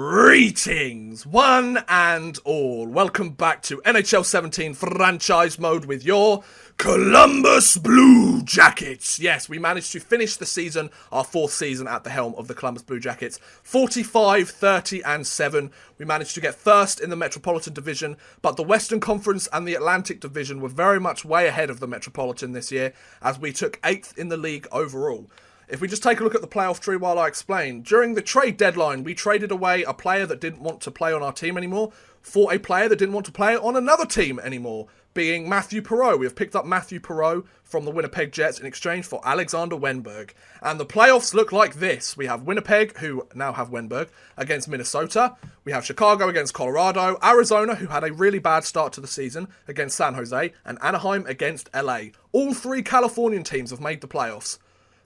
Greetings, one and all. Welcome back to NHL 17 franchise mode with your Columbus Blue Jackets. Yes, we managed to finish the season, our fourth season at the helm of the Columbus Blue Jackets. 45, 30 and 7. We managed to get first in the Metropolitan Division, but the Western Conference and the Atlantic Division were very much way ahead of the Metropolitan this year, as we took 8th in the league overall. If we just take a look at the playoff tree while I explain, during the trade deadline, we traded away a player that didn't want to play on our team anymore for a player that didn't want to play on another team anymore, being Matthew Perreault. We have picked up Matthew Perreault from the Winnipeg Jets in exchange for Alexander Wennberg. And the playoffs look like this. We have Winnipeg, who now have Wennberg, against Minnesota. We have Chicago against Colorado, Arizona, who had a really bad start to the season, against San Jose, and Anaheim against LA. All three Californian teams have made the playoffs.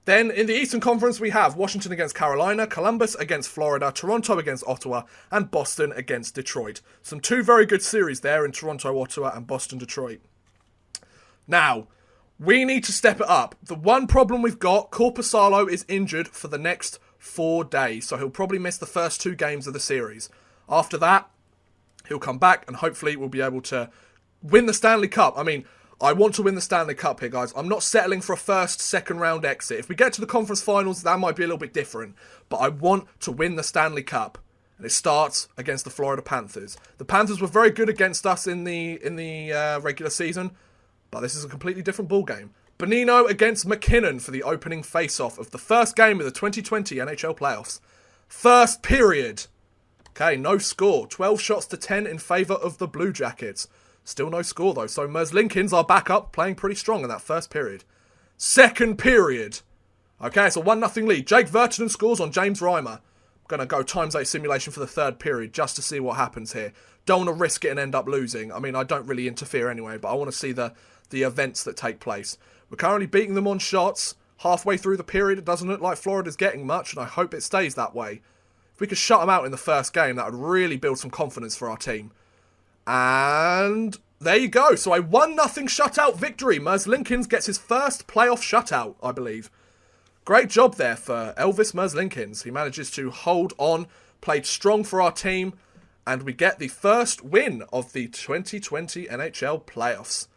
Then, in the Eastern Conference, we have Washington against Carolina, Columbus against Florida, Toronto against Ottawa, and Boston against Detroit. Two very good series there in Toronto, Ottawa, and Boston, Detroit. Now, we need to step it up. The one problem we've got, Korpisalo is injured for the next 4 days, so he'll probably miss the first 2 games of the series. After that, he'll come back, and hopefully we'll be able to win the Stanley Cup. I want to win the Stanley Cup here, guys. I'm not settling for a first, second round exit. If we get to the conference finals, that might be a little bit different. But I want to win the Stanley Cup. And it starts against the Florida Panthers. The Panthers were very good against us in the regular season. But this is a completely different ballgame. Bonino against McKinnon for the opening face-off of the first game of the 2020 NHL playoffs. First period. Okay, no score. 12 shots to 10 in favour of the Blue Jackets. Still no score, though, so Merzlikins, our backup, playing pretty strong in that first period. Second period. Okay, it's a 1-0 lead. Jake Virtanen scores on James Reimer. I'm going to go ×8 simulation for the third period just to see what happens here. Don't want to risk it and end up losing. I don't really interfere anyway, but I want to see the events that take place. We're currently beating them on shots. Halfway through the period, it doesn't look like Florida's getting much, and I hope it stays that way. If we could shut them out in the first game, that would really build some confidence for our team. And there you go. So a 1-0 shutout victory. Merzlikins gets his first playoff shutout, I believe. Great job there for Elvis Merzlikins. He manages to hold on, played strong for our team, and we get the first win of the 2020 NHL playoffs.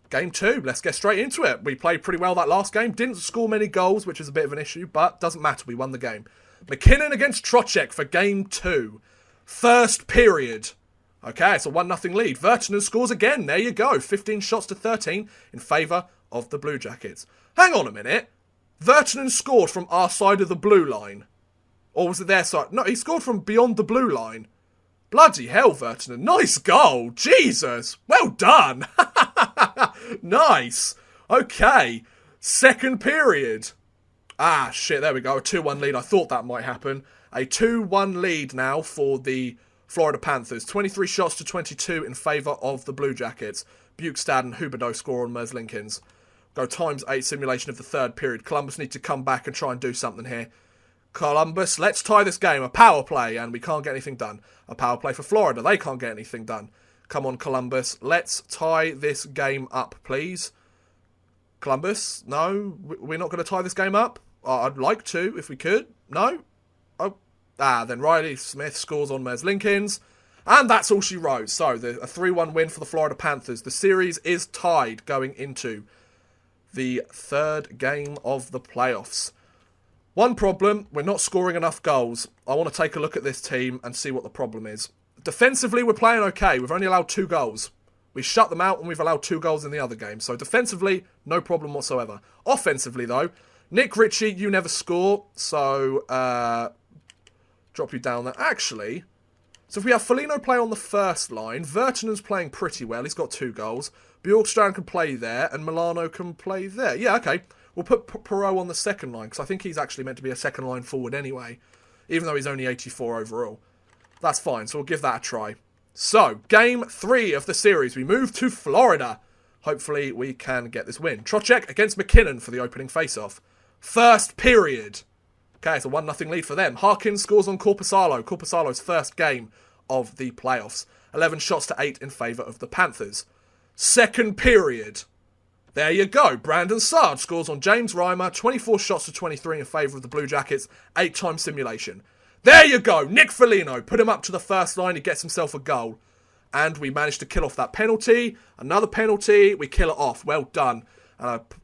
Game 2, let's get straight into it. We played pretty well that last game. Didn't score many goals, which is a bit of an issue, but doesn't matter. We won the game. McKinnon against Trocheck for Game 2. First period. Okay, it's a 1-0 lead. Virtanen scores again. There you go. 15 shots to 13 in favour of the Blue Jackets. Hang on a minute. Virtanen scored from our side of the blue line. Or was it their side? No, he scored from beyond the blue line. Bloody hell, Virtanen. Nice goal. Jesus. Well done. Nice. Okay. Second period. Ah, shit. There we go. A 2-1 lead. I thought that might happen. A 2-1 lead now for the Florida Panthers. 23 shots to 22 in favour of the Blue Jackets. Bukestad and Huberdeau score on Merzlikins. Go ×8 simulation of the third period. Columbus need to come back and try and do something here. Columbus, let's tie this game. A power play, and we can't get anything done. A power play for Florida. They can't get anything done. Come on, Columbus. Let's tie this game up, please. Columbus, no, we're not going to tie this game up. I'd like to, if we could. No? Oh. Then Riley Smith scores on Merzlikins. And that's all she wrote. So, a 3-1 win for the Florida Panthers. The series is tied going into the third game of the playoffs. One problem, we're not scoring enough goals. I want to take a look at this team and see what the problem is. Defensively, we're playing okay. We've only allowed 2 goals. We shut them out and we've allowed 2 goals in the other game. So, defensively, no problem whatsoever. Offensively, though, Nick Ritchie, you never score. So, drop you down there. Actually, so if we have Foligno play on the first line, Virtanen's playing pretty well. He's got 2 goals. Bjorkstrand can play there, and Milano can play there. Yeah, okay. We'll put Perreault on the second line, because I think he's actually meant to be a second line forward anyway, even though he's only 84 overall. That's fine, so we'll give that a try. So, game 3 of the series. We move to Florida. Hopefully we can get this win. Trocheck against McKinnon for the opening face-off. First period. Okay, it's a 1-0 lead for them. Harkins scores on Korpisalo. Korpisalo's first game of the playoffs. 11 shots to 8 in favour of the Panthers. Second period. There you go. Brandon Saad scores on James Reimer. 24 shots to 23 in favour of the Blue Jackets. 8-time simulation. There you go. Nick Foligno. Put him up to the first line. He gets himself a goal. And we managed to kill off that penalty. Another penalty. We kill it off. Well done.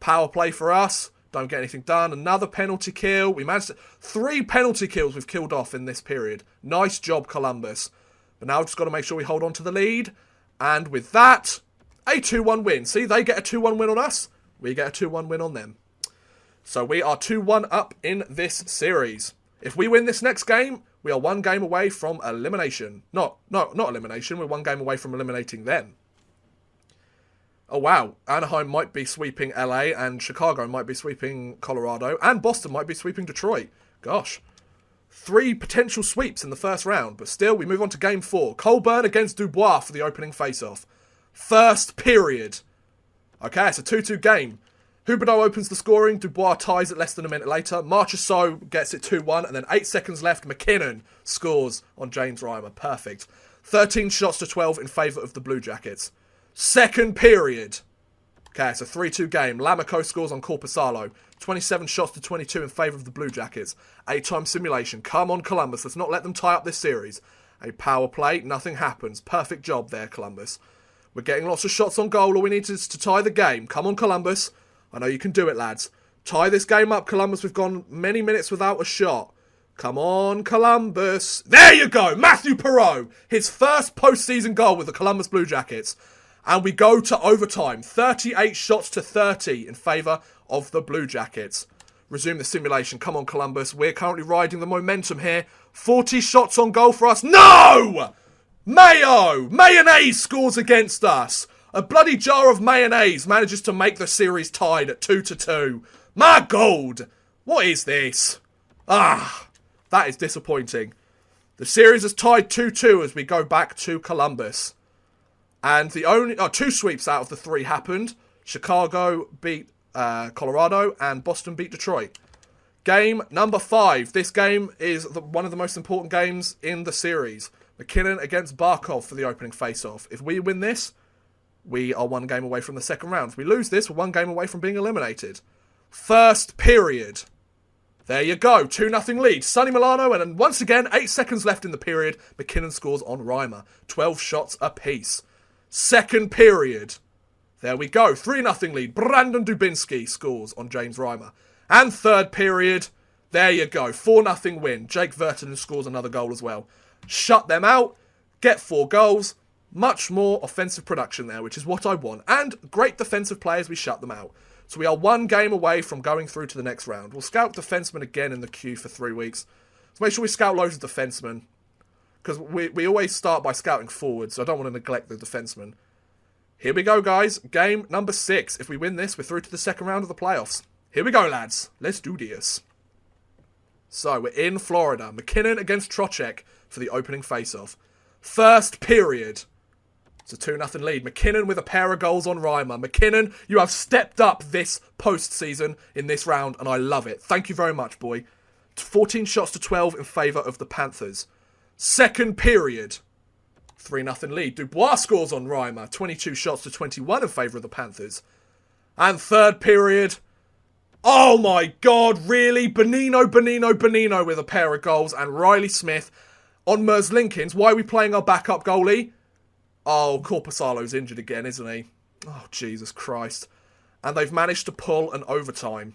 Power play for us. Don't get anything done. Another penalty kill. We managed to... 3 penalty kills we've killed off in this period. Nice job, Columbus. But now we've just got to make sure we hold on to the lead. And with that, a 2-1 win. See, they get a 2-1 win on us. We get a 2-1 win on them. So we are 2-1 up in this series. If we win this next game, we are 1 game away from elimination. Not elimination. We're 1 game away from eliminating them. Oh, wow. Anaheim might be sweeping LA, and Chicago might be sweeping Colorado, and Boston might be sweeping Detroit. Gosh. 3 potential sweeps in the first round, but still, we move on to Game 4. Colburn against Dubois for the opening face-off. First period. Okay, it's a 2-2 game. Huberdeau opens the scoring. Dubois ties it less than a minute later. Marchessault gets it 2-1, and then 8 seconds left. McKinnon scores on James Reimer. Perfect. 13 shots to 12 in favour of the Blue Jackets. Second period. Okay, it's a 3-2 game. Lamico scores on Korpisalo. 27 shots to 22 in favour of the Blue Jackets. 8-time simulation. Come on, Columbus. Let's not let them tie up this series. A power play. Nothing happens. Perfect job there, Columbus. We're getting lots of shots on goal. All we need is to tie the game. Come on, Columbus. I know you can do it, lads. Tie this game up, Columbus. We've gone many minutes without a shot. Come on, Columbus. There you go. Matthew Perreault. His first postseason goal with the Columbus Blue Jackets. And we go to overtime. 38 shots to 30 in favour of the Blue Jackets. Resume the simulation. Come on, Columbus. We're currently riding the momentum here. 40 shots on goal for us. No! Mayonnaise scores against us. A bloody jar of mayonnaise manages to make the series tied at 2-2. My God! What is this? Ah, that is disappointing. The series is tied 2-2 as we go back to Columbus. And the only 2 sweeps out of the 3 happened. Chicago beat Colorado and Boston beat Detroit. Game number 5. This game is one of the most important games in the series. McKinnon against Barkov for the opening face-off. If we win this, we are 1 game away from the second round. If we lose this, we're 1 game away from being eliminated. First period. There you go. 2-0 lead. Sonny Milano, and then once again, 8 seconds left in the period. McKinnon scores on Reimer. 12 shots apiece. Second period. There we go. 3-0 lead. Brandon Dubinsky scores on James Reimer. And third period. There you go. 4-0 win. Jake Vertanen scores another goal as well. Shut them out. Get 4 goals. Much more offensive production there, which is what I want. And great defensive play as we shut them out. So we are 1 game away from going through to the next round. We'll scout defensemen again in the queue for 3 weeks. So make sure we scout loads of defensemen. Because we always start by scouting forwards, so I don't want to neglect the defensemen. Here we go, guys. Game number 6. If we win this, we're through to the second round of the playoffs. Here we go, lads. Let's do this. So, we're in Florida. McKinnon against Trocheck for the opening face-off. First period. It's a 2-0 lead. McKinnon with a pair of goals on Reimer. McKinnon, you have stepped up this postseason in this round, and I love it. Thank you very much, boy. 14 shots to 12 in favour of the Panthers. Second period. 3-0 lead. Dubois scores on Reimer. 22 shots to 21 in favour of the Panthers. And third period. Oh my God, really? Bonino with a pair of goals. And Riley Smith on Merzlinkins. Why are we playing our backup goalie? Oh, Korpisalo's injured again, isn't he? Oh, Jesus Christ. And they've managed to pull an overtime.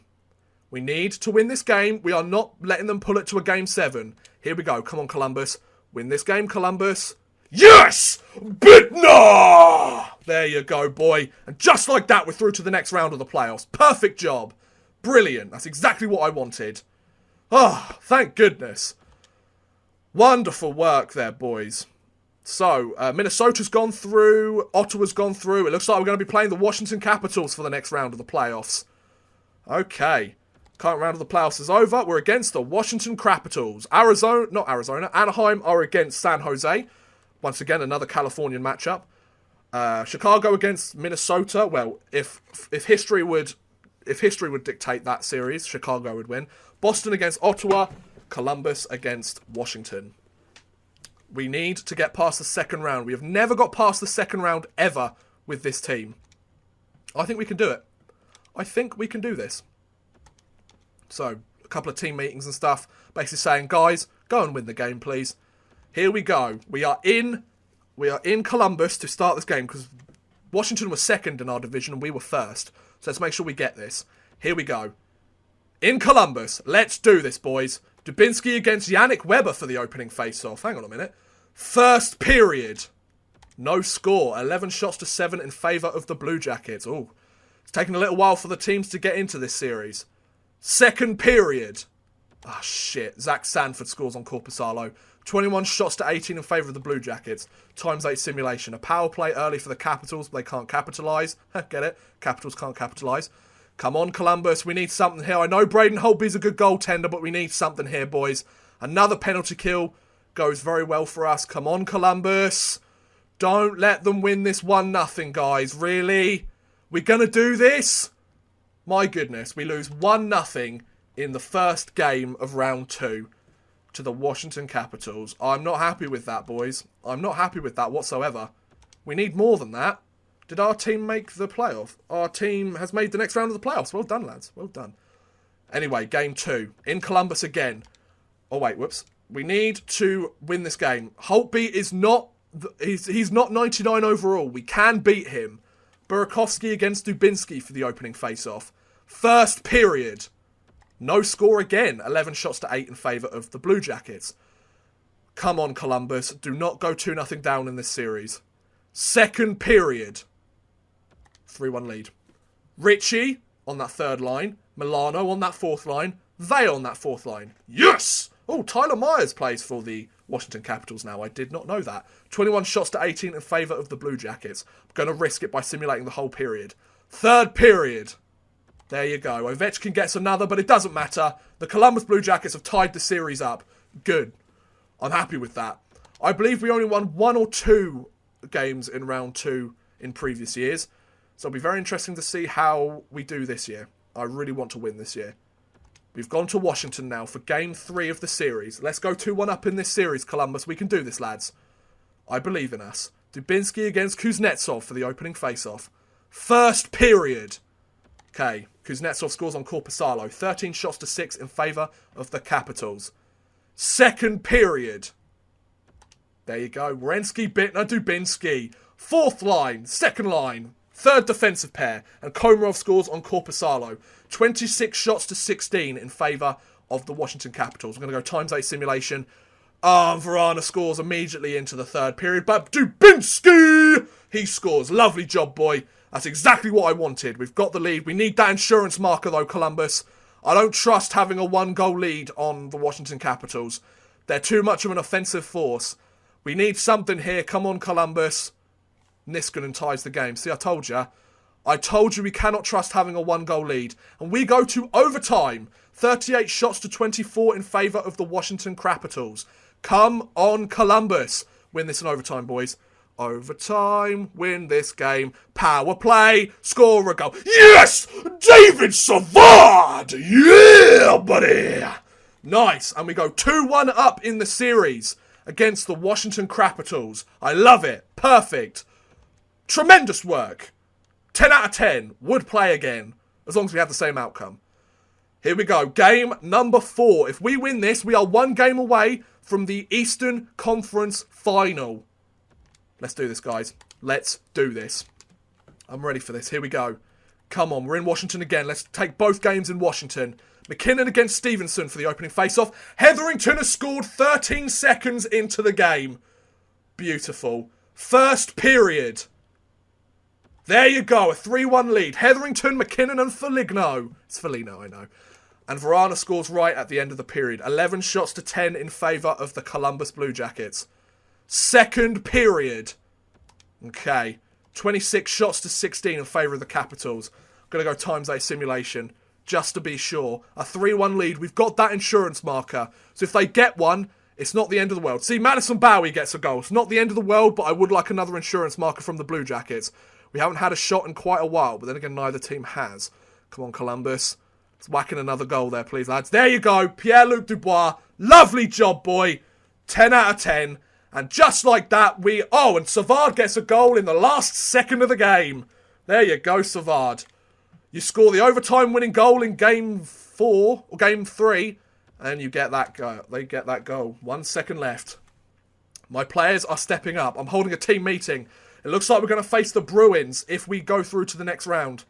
We need to win this game. We are not letting them pull it to a game 7. Here we go. Come on, Columbus. Win this game, Columbus. Yes! Bittner! There you go, boy. And just like that, we're through to the next round of the playoffs. Perfect job. Brilliant. That's exactly what I wanted. Oh, thank goodness. Wonderful work there, boys. So, Minnesota's gone through. Ottawa's gone through. It looks like we're going to be playing the Washington Capitals for the next round of the playoffs. Okay. Current round of the playoffs is over. We're against the Washington Capitals. Anaheim are against San Jose. Once again, another Californian matchup. Chicago against Minnesota. Well, if history would dictate that series, Chicago would win. Boston against Ottawa. Columbus against Washington. We need to get past the second round. We have never got past the second round ever with this team. I think we can do it. I think we can do this. So, a couple of team meetings and stuff, basically saying, guys, go and win the game, please. Here we go. We are in Columbus to start this game, because Washington was second in our division and we were first. So let's make sure we get this. Here we go. In Columbus, let's do this, boys. Dubinsky against Yannick Weber for the opening face-off. Hang on a minute. First period. No score. 11 shots to 7 in favour of the Blue Jackets. Ooh. It's taken a little while for the teams to get into this series. Second period. Ah, shit. Zach Sanford scores on Corpusalo. 21 shots to 18 in favour of the Blue Jackets. ×8 simulation. A power play early for the Capitals, but they can't capitalise. Get it? Capitals can't capitalise. Come on, Columbus. We need something here. I know Braden Holtby's a good goaltender, but we need something here, boys. Another penalty kill goes very well for us. Come on, Columbus. Don't let them win this 1-0, guys. Really? We're going to do this? My goodness. We lose 1-0 in the first game of round 2 to the Washington Capitals. I'm not happy with that, boys. I'm not happy with that whatsoever. We need more than that. Did our team make the playoff? Our team has made the next round of the playoffs. Well done, lads. Well done. Anyway, game 2. In Columbus again. Oh, wait, whoops. We need to win this game. Holtby is not... He's not 99 overall. We can beat him. Burakovsky against Dubinsky for the opening face-off. First period. No score again. 11 shots to 8 in favour of the Blue Jackets. Come on, Columbus. Do not go 2-0 down in this series. Second period. 3-1 lead. Ritchie on that third line. Milano on that fourth line. They on that fourth line. Yes! Oh, Tyler Myers plays for the Washington Capitals now. I did not know that. 21 shots to 18 in favour of the Blue Jackets. I'm going to risk it by simulating the whole period. Third period. There you go. Ovechkin gets another, but it doesn't matter. The Columbus Blue Jackets have tied the series up. Good. I'm happy with that. I believe we only won 1 or 2 games in round 2 in previous years. So it'll be very interesting to see how we do this year. I really want to win this year. We've gone to Washington now for game 3 of the series. Let's go 2-1 up in this series, Columbus. We can do this, lads. I believe in us. Dubinsky against Kuznetsov for the opening face-off. First period. Okay, Kuznetsov scores on Corpusalo. 13 shots to 6 in favour of the Capitals. Second period. There you go. Werenski, Bittner, Dubinsky. Fourth line. Second line. Third defensive pair. And Komarov scores on Corpusalo. 26 shots to 16 in favour of the Washington Capitals. We're going to go ×8 simulation. Verana scores immediately into the third period. But Dubinsky! He scores. Lovely job, boy. That's exactly what I wanted. We've got the lead. We need that insurance marker, though, Columbus. I don't trust having a 1-goal lead on the Washington Capitals. They're too much of an offensive force. We need something here. Come on, Columbus. Niskanen ties the game. See, I told you. I told you we cannot trust having a 1-goal lead. And we go to overtime. 38 shots to 24 in favour of the Washington Capitals. Come on, Columbus. Win this in overtime, boys. Overtime. Win this game. Power play. Score a goal. Yes! David Savard! Yeah, buddy! Nice. And we go 2-1 up in the series against the Washington Capitals. I love it. Perfect. Tremendous work. 10 out of 10. Would play again. As long as we have the same outcome. Here we go. Game number 4. If we win this, we are 1 game away from the Eastern Conference Final. Let's do this, guys. Let's do this. I'm ready for this. Here we go. Come on. We're in Washington again. Let's take both games in Washington. McKinnon against Stevenson for the opening face-off. Hetherington has scored 13 seconds into the game. Beautiful. First period. There you go, a 3-1 lead. Hetherington, McKinnon and Foligno. It's Foligno, I know. And Verana scores right at the end of the period. 11 shots to 10 in favour of the Columbus Blue Jackets. Second period. Okay. 26 shots to 16 in favour of the Capitals. I'm going to go ×8 simulation, just to be sure. A 3-1 lead. We've got that insurance marker. So if they get one, it's not the end of the world. See, Madison Bowie gets a goal. It's not the end of the world, but I would like another insurance marker from the Blue Jackets. We haven't had a shot in quite a while, but then again, neither team has. Come on, Columbus. Let's whack in another goal there, please, lads. There you go. Pierre-Luc Dubois. Lovely job, boy. 10 out of 10. And just like that, and Savard gets a goal in the last second of the game. There you go, Savard. You score the overtime winning goal in game 4 or game 3, and you get that goal. They get that goal. 1 second left. My players are stepping up. I'm holding a team meeting. It looks like we're going to face the Bruins if we go through to the next round.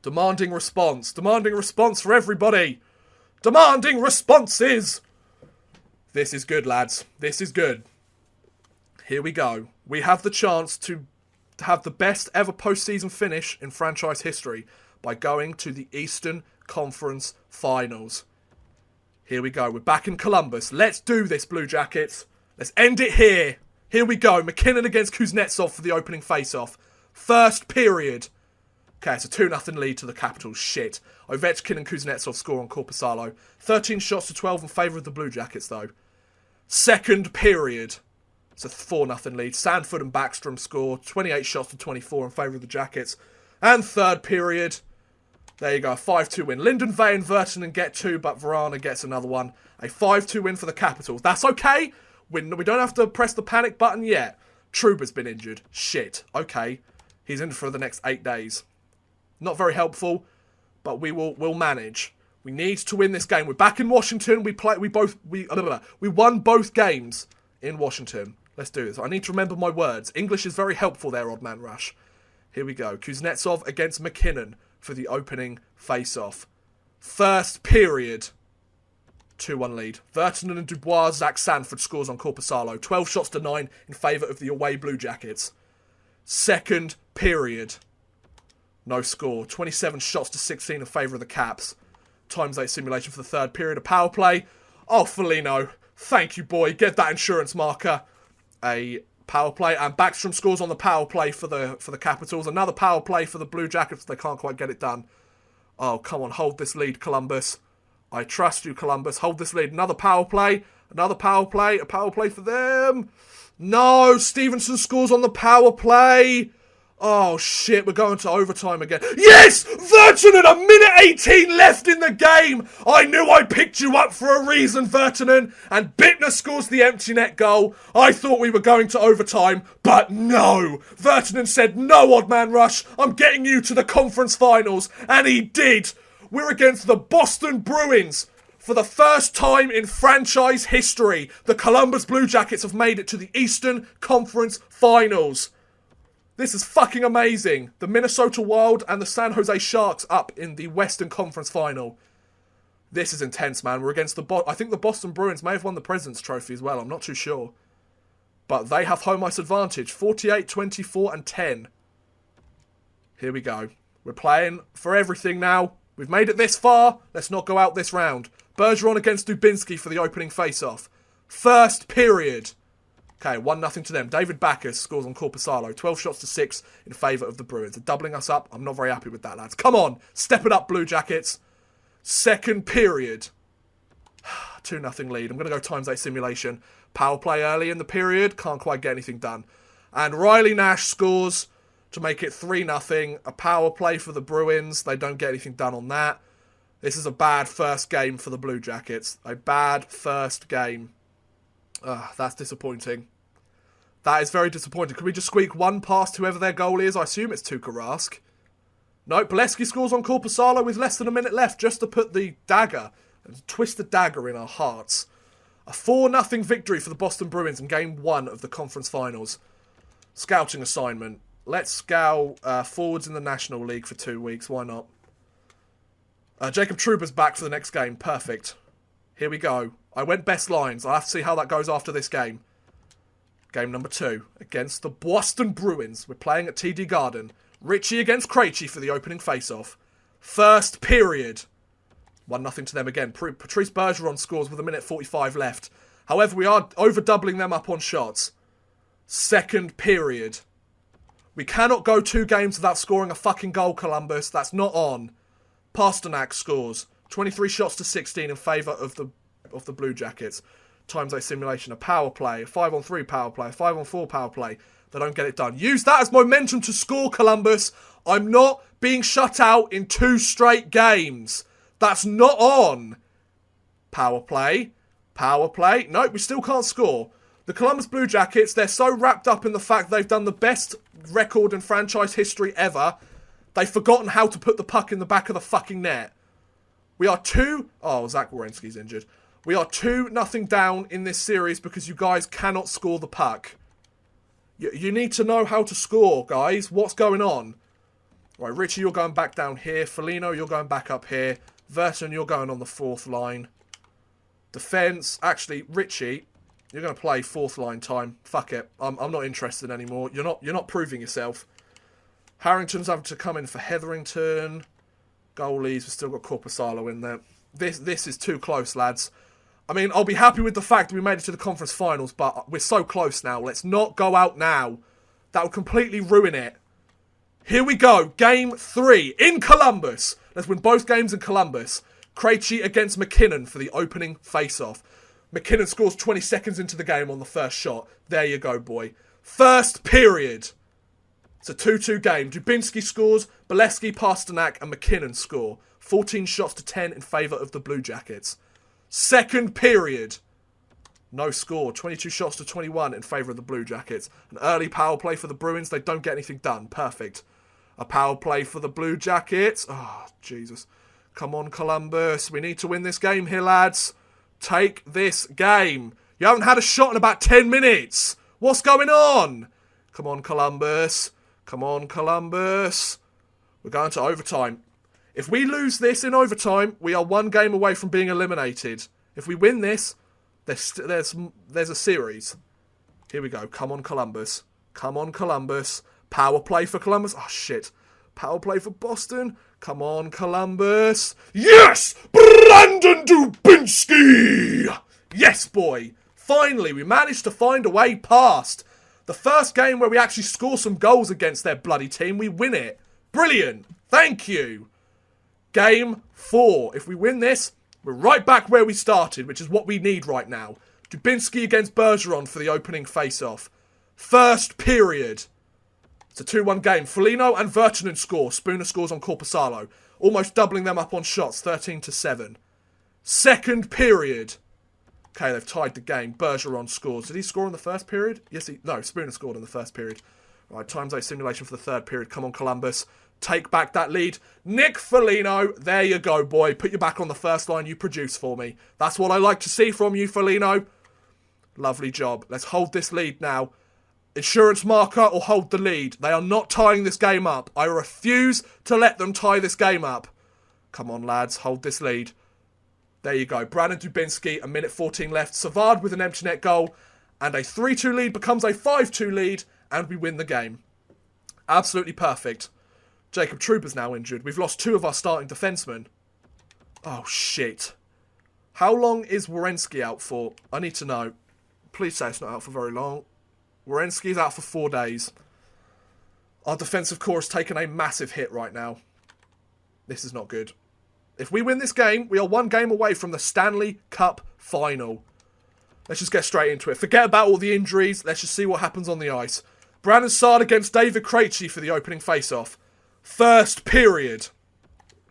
Demanding response. Demanding response for everybody. Demanding responses. This is good, lads. This is good. Here we go. We have the chance to have the best ever postseason finish in franchise history by going to the Eastern Conference Finals. Here we go. We're back in Columbus. Let's do this, Blue Jackets. Let's end it here. Here we go. McKinnon against Kuznetsov for the opening face-off. First period. Okay, it's a 2-0 lead to the Capitals. Shit. Ovechkin and Kuznetsov score on Korpisalo. 13 shots to 12 in favour of the Blue Jackets, though. Second period. It's a 4-0 lead. Sanford and Backstrom score. 28 shots to 24 in favour of the Jackets. And third period. There you go. A 5-2 win. Linden, Vey and Virtanen get 2, but Vrana gets another one. A 5-2 win for the Capitals. That's okay. We don't have to press the panic button yet. Trouba's been injured. Shit. Okay. He's in for the next 8 days. Not very helpful, but we'll manage. We need to win this game. We're back in Washington. We won both games in Washington. Let's do this. I need to remember my words. English is very helpful there, Odd Man Rush. Here we go. Kuznetsov against McKinnon for the opening face-off. First period. 2-1 lead. Virtanen and Dubois. Zach Sanford scores on Korpisalo. 12 shots to 9 in favour of the away Blue Jackets. Second period. No score. 27 shots to 16 in favour of the Caps. Times 8 simulation for the third period. A power play. Oh, Foligno. Thank you, boy. Get that insurance marker. A power play. And Backstrom scores on the power play for the Capitals. Another power play for the Blue Jackets. They can't quite get it done. Oh, come on. Hold this lead, Columbus. I trust you, Columbus. Hold this lead. Another power play. Another power play. A power play for them. No. Stevenson scores on the power play. Oh, shit, we're going to overtime again. Yes! Virtanen, a minute 18 left in the game! I knew I picked you up for a reason, Virtanen. And Bittner scores the empty net goal. I thought we were going to overtime, but no! Virtanen said, no, Odd Man Rush, I'm getting you to the conference finals. And he did! We're against the Boston Bruins. For the first time in franchise history, the Columbus Blue Jackets have made it to the Eastern Conference Finals. This is fucking amazing. The Minnesota Wild and the San Jose Sharks up in the Western Conference Final. This is intense, man. We're against I think the Boston Bruins may have won the President's Trophy as well. I'm not too sure. But they have home ice advantage. 48, 24, and 10. Here we go. We're playing for everything now. We've made it this far. Let's not go out this round. Bergeron against Dubinsky for the opening face-off. First period. Okay, 1-0 to them. David Backes scores on Korpisalo. 12 shots to 6 in favour of the Bruins. They're doubling us up. I'm not very happy with that, lads. Come on. Step it up, Blue Jackets. Second period. 2-0 lead. I'm going to go times 8 simulation. Power play early in the period. Can't quite get anything done. And Riley Nash scores to make it 3-0. A power play for the Bruins. They don't get anything done on that. This is a bad first game for the Blue Jackets. A bad first game. That's disappointing. That is very disappointing. Can we just squeak one past whoever their goal is? I assume it's Tuukka Rask. No, Bolesky scores on Korpisalo with less than a minute left just to put the dagger, twist the dagger in our hearts. A 4-0 victory for the Boston Bruins in Game 1 of the Conference Finals. Scouting assignment. Let's scout forwards in the National League for 2 weeks. Why not? Jacob Trouba's back for the next game. Perfect. Here we go. I went best lines. I'll have to see how that goes after this game. Game number 2 against the Boston Bruins. We're playing at TD Garden. Ritchie against Krejci for the opening face-off. First period. 1-0 to them again. Patrice Bergeron scores with a minute 45 left. However, we are over-doubling them up on shots. Second period. We cannot go 2 games without scoring a fucking goal, Columbus. That's not on. Pasternak scores. 23 shots to 16 in favour of the Blue Jackets. Times 8 simulation, a power play, a 5-on-3 power play, a 5-on-4 power play. They don't get it done. Use that as momentum to score, Columbus. I'm not being shut out in 2 straight games. That's not on. Power play. Power play. Nope, we still can't score. The Columbus Blue Jackets, they're so wrapped up in the fact they've done the best record in franchise history ever. They've forgotten how to put the puck in the back of the fucking net. We are 2... Oh, Zach Werenski's injured. We are 2-0 down in this series because you guys cannot score the puck. You need to know how to score, guys. What's going on? Right, Richie, you're going back down here. Foligno, you're going back up here. Verton, you're going on the 4th line. Defence. Actually, Richie, you're going to play 4th line time. Fuck it. I'm not interested anymore. You're not proving yourself. Harrington's having to come in for Hetherington. Goalies, we've still got Corpusalo in there. This is too close, lads. I mean, I'll be happy with the fact that we made it to the conference finals, but we're so close now. Let's not go out now. That would completely ruin it. Here we go. Game 3 in Columbus. Let's win both games in Columbus. Krejci against McKinnon for the opening face-off. McKinnon scores 20 seconds into the game on the first shot. There you go, boy. First period. It's a 2-2 game. Dubinsky scores, Bolesky, Pasternak and McKinnon score. 14 shots to 10 in favour of the Blue Jackets. Second period. No score. 22 shots to 21 in favour of the Blue Jackets. An early power play for the Bruins. They don't get anything done. Perfect. A power play for the Blue Jackets. Oh, Jesus. Come on, Columbus. We need to win this game here, lads. Take this game. You haven't had a shot in about 10 minutes. What's going on? Come on, Columbus. Come on, Columbus. We're going to overtime. If we lose this in overtime, we are 1 game away from being eliminated. If we win this, there's a series. Here we go. Come on, Columbus. Come on, Columbus. Power play for Columbus. Oh, shit. Power play for Boston. Come on, Columbus. Yes! Brandon Dubinsky! Yes, boy. Finally, we managed to find a way past. The first game where we actually score some goals against their bloody team, we win it. Brilliant. Thank you. Game 4. If we win this, we're right back where we started, which is what we need right now. Dubinsky against Bergeron for the opening face-off. First period. It's a 2-1 game. Foligno and Vertanen score. Spooner scores on Corpusalo. Almost doubling them up on shots. 13-7. Second period. Okay, they've tied the game. Bergeron scores. Did he score in the first period? Yes, no, Spooner scored in the first period. Right, times 8 simulation for the third period. Come on, Columbus. Take back that lead. Nick Foligno. There you go, boy. Put you back on the first line you produced for me. That's what I like to see from you, Foligno. Lovely job. Let's hold this lead now. Insurance marker or hold the lead. They are not tying this game up. I refuse to let them tie this game up. Come on, lads. Hold this lead. There you go. Brandon Dubinsky, 1:14 left. Savard with an empty net goal. And a 3-2 lead becomes a 5-2 lead. And we win the game. Absolutely perfect. Jacob Trouba's now injured. We've lost 2 of our starting defensemen. Oh, shit. How long is Werenski out for? I need to know. Please say it's not out for very long. Werenski's out for 4 days. Our defensive core has taken a massive hit right now. This is not good. If we win this game, we are 1 game away from the Stanley Cup final. Let's just get straight into it. Forget about all the injuries. Let's just see what happens on the ice. Brandon Saad against David Krejci for the opening face-off. First period.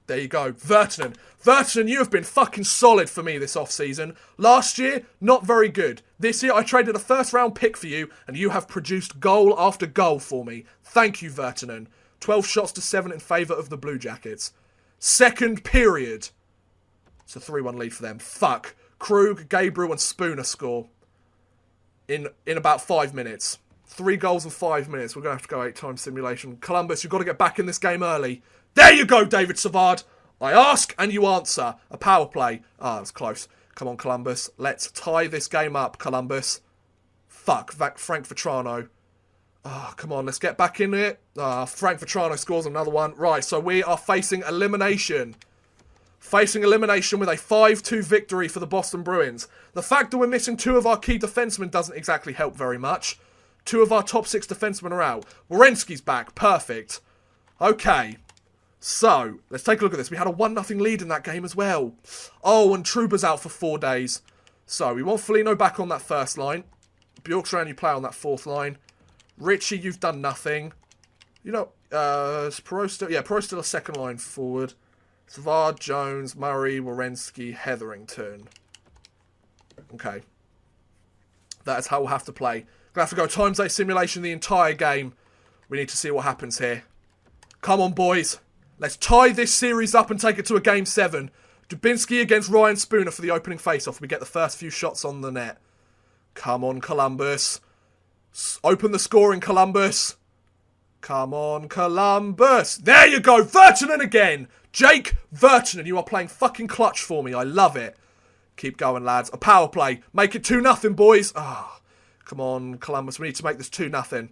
There you go. Vertanen. Vertanen, you have been fucking solid for me this off-season. Last year, not very good. This year, I traded a first-round pick for you, and you have produced goal after goal for me. Thank you, Vertanen. 12 shots to 7 in favour of the Blue Jackets. Second period. It's a 3-1 lead for them. Fuck. Krug, Gabriel, and Spooner score in about 5 minutes. 3 goals in 5 minutes. We're going to have to go 8 times simulation. Columbus, you've got to get back in this game early. There you go, David Savard. I ask and you answer. A power play. Ah, that's close. Come on, Columbus. Let's tie this game up, Columbus. Fuck. Frank Vetrano. Ah, come on. Let's get back in it. Ah, Frank Vetrano scores another one. Right, so we are facing elimination. Facing elimination with a 5-2 victory for the Boston Bruins. The fact that we're missing 2 of our key defensemen doesn't exactly help very much. 2 of our top 6 defensemen are out. Werenski's back. Perfect. Okay. So, let's take a look at this. We had a 1-0 lead in that game as well. Oh, and Trouba's out for 4 days. So, we want Foligno back on that first line. Bjorkstrand, you play on that 4th line. Richie, you've done nothing. You know, is Perot still... Yeah, Perot's still a second line forward. Savard, Jones, Murray, Werenski, Hetherington. Okay. That is how we'll have to play. Gonna have to go times 8 simulation the entire game. We need to see what happens here. Come on, boys. Let's tie this series up and take it to a Game 7. Dubinsky against Ryan Spooner for the opening face-off. We get the first few shots on the net. Come on, Columbus. Open the scoring, Columbus. Come on, Columbus. There you go. Virtanen again. Jake Virtanen, you are playing fucking clutch for me. I love it. Keep going, lads. A power play. Make it 2-0, boys. Ah, come on, Columbus. We need to make this 2-0.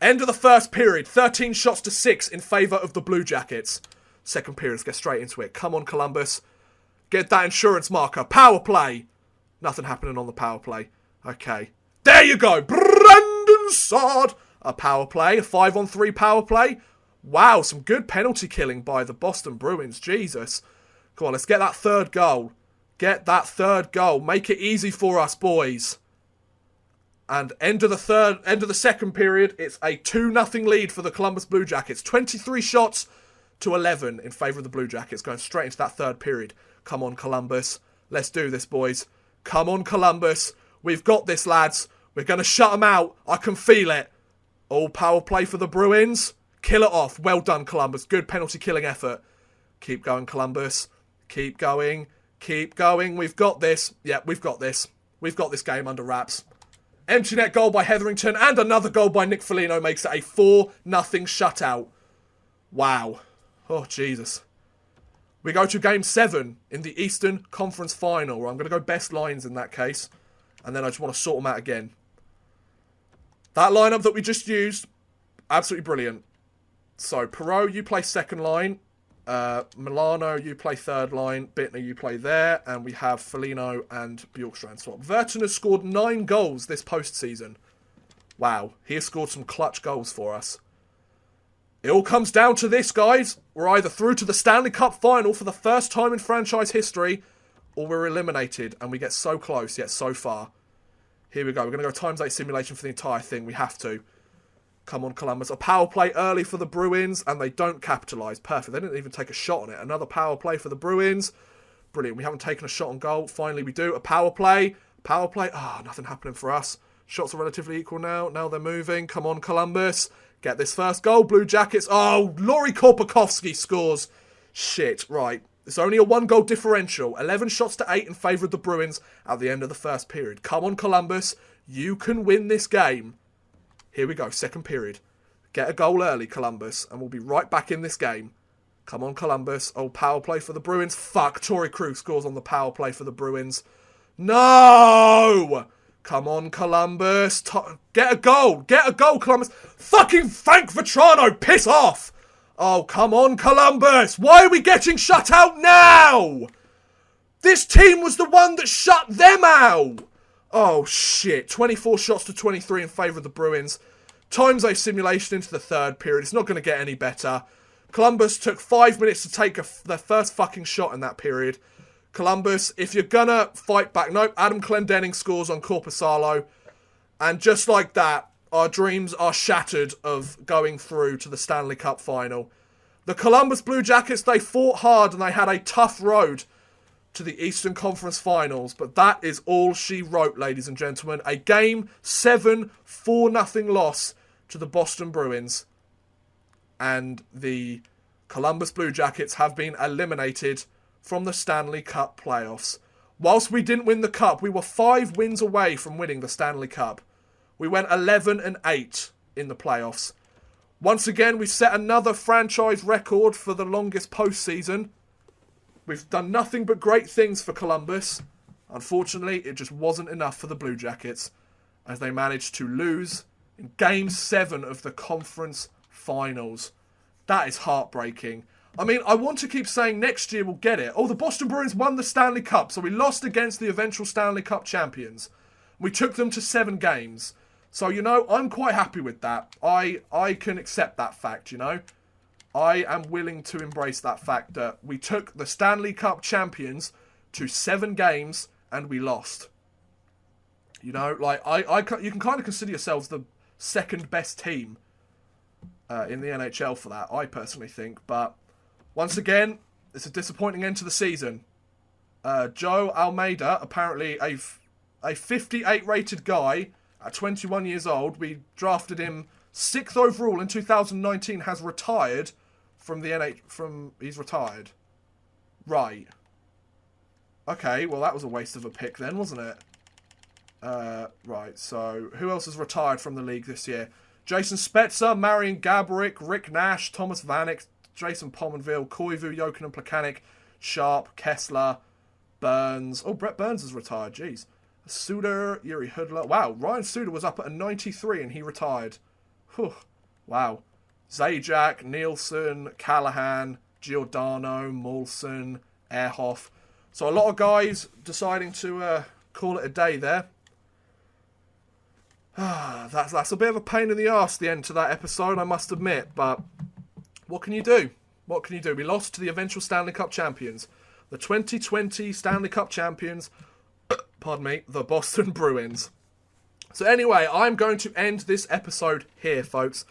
End of the first period. 13 shots to 6 in favour of the Blue Jackets. Second period. Let's get straight into it. Come on, Columbus. Get that insurance marker. Power play. Nothing happening on the power play. Okay. There you go. Brandon Saad. A power play. A 5-on-3 power play. Wow, some good penalty killing by the Boston Bruins. Jesus. Come on, let's get that third goal. Get that third goal. Make it easy for us, boys. And end of the second period, it's a 2-0 lead for the Columbus Blue Jackets. 23 shots to 11 in favour of the Blue Jackets. Going straight into that third period. Come on, Columbus. Let's do this, boys. Come on, Columbus. We've got this, lads. We're going to shut them out. I can feel it. All power play for the Bruins. Kill it off. Well done, Columbus. Good penalty killing effort. Keep going, Columbus. Keep going. Keep going. We've got this. Yeah, we've got this. We've got this game under wraps. Empty net goal by Hetherington and another goal by Nick Foligno makes it a 4-0 shutout. Wow. Oh, Jesus. We go to Game 7 in the Eastern Conference Final. I'm going to go best lines in that case. And then I just want to sort them out again. That lineup that we just used, absolutely brilliant. So, Perreault, you play second line. Milano, you play third line. Bittner, you play there. And we have Foligno and Bjorkstrand swap. Virtanen has scored 9 goals this postseason. Wow. He has scored some clutch goals for us. It all comes down to this, guys. We're either through to the Stanley Cup final for the first time in franchise history, or we're eliminated. And we get so close, yet so far. Here we go. We're going to go ×8 simulation for the entire thing. We have to. Come on, Columbus. A power play early for the Bruins, and they don't capitalise. Perfect. They didn't even take a shot on it. Another power play for the Bruins. Brilliant. We haven't taken a shot on goal. Finally, we do. A power play. Power play. Ah, nothing happening for us. Shots are relatively equal now. Now they're moving. Come on, Columbus. Get this first goal. Blue Jackets. Oh, Laurie Korpakowski scores. Shit. Right. It's only a 1-goal differential. 11 shots to 8 in favour of the Bruins at the end of the first period. Come on, Columbus. You can win this game. Here we go, second period. Get a goal early, Columbus, and we'll be right back in this game. Come on, Columbus. Oh, power play for the Bruins. Fuck, Torrey Krug scores on the power play for the Bruins. No! Come on, Columbus. Get a goal. Get a goal, Columbus. Fucking Frank Vetrano, piss off! Oh, come on, Columbus. Why are we getting shut out now? This team was the one that shut them out. Oh, shit. 24 shots to 23 in favour of the Bruins. ×8 simulation into the third period. It's not going to get any better. Columbus took 5 minutes to take their first fucking shot in that period. Columbus, if you're going to fight back... Nope, Adam Clendenning scores on Korpisalo. And just like that, our dreams are shattered of going through to the Stanley Cup final. The Columbus Blue Jackets, they fought hard and they had a tough road to the Eastern Conference Finals, but that is all she wrote, ladies and gentlemen. A Game 7 4-0 loss to the Boston Bruins. And the Columbus Blue Jackets have been eliminated from the Stanley Cup playoffs. Whilst we didn't win the Cup, we were 5 wins away from winning the Stanley Cup. We went 11-8 in the playoffs. Once again, we set another franchise record for the longest postseason. We've done nothing but great things for Columbus. Unfortunately, it just wasn't enough for the Blue Jackets as they managed to lose in Game 7 of the conference finals. That is heartbreaking. I mean, I want to keep saying next year we'll get it. Oh, the Boston Bruins won the Stanley Cup, so we lost against the eventual Stanley Cup champions. We took them to 7 games. So, you know, I'm quite happy with that. I can accept that fact, you know. I am willing to embrace that fact that we took the Stanley Cup champions to 7 games and we lost. You know, like, you can kind of consider yourselves the second best team in the NHL for that, I personally think. But once again, it's a disappointing end to the season. Joe Almeida, apparently a 58 rated guy at 21 years old. We drafted him 6th overall in 2019, has retired from the NH. He's retired. Right. Okay, well that was a waste of a pick then, wasn't it? Right, so who else has retired from the league this year? Jason Spezza, Marian Gaborik, Rick Nash, Thomas Vanek, Jason Pominville, Koivu, Jokinen Plekanec, Sharp, Kessler, Burns. Oh, Brett Burns has retired, jeez. Suter, Yuri Hudler. Wow, Ryan Suter was up at a 93 and he retired. Whew. Wow. Zajac, Nielsen, Callahan, Giordano, Molson, Ehrhoff. So a lot of guys deciding to call it a day there. That's a bit of a pain in the arse, the end to that episode, I must admit. But what can you do? What can you do? We lost to the eventual Stanley Cup champions. The 2020 Stanley Cup champions, pardon me, the Boston Bruins. So anyway, I'm going to end this episode here, folks.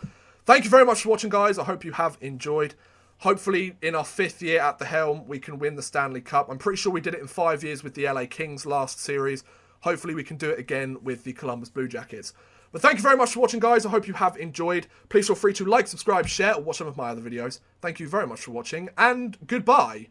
Thank you very much for watching, guys. I hope you have enjoyed. Hopefully, in our 5th year at the helm, we can win the Stanley Cup. I'm pretty sure we did it in 5 years with the LA Kings last series. Hopefully, we can do it again with the Columbus Blue Jackets. But thank you very much for watching, guys. I hope you have enjoyed. Please feel free to like, subscribe, share, or watch some of my other videos. Thank you very much for watching, and goodbye.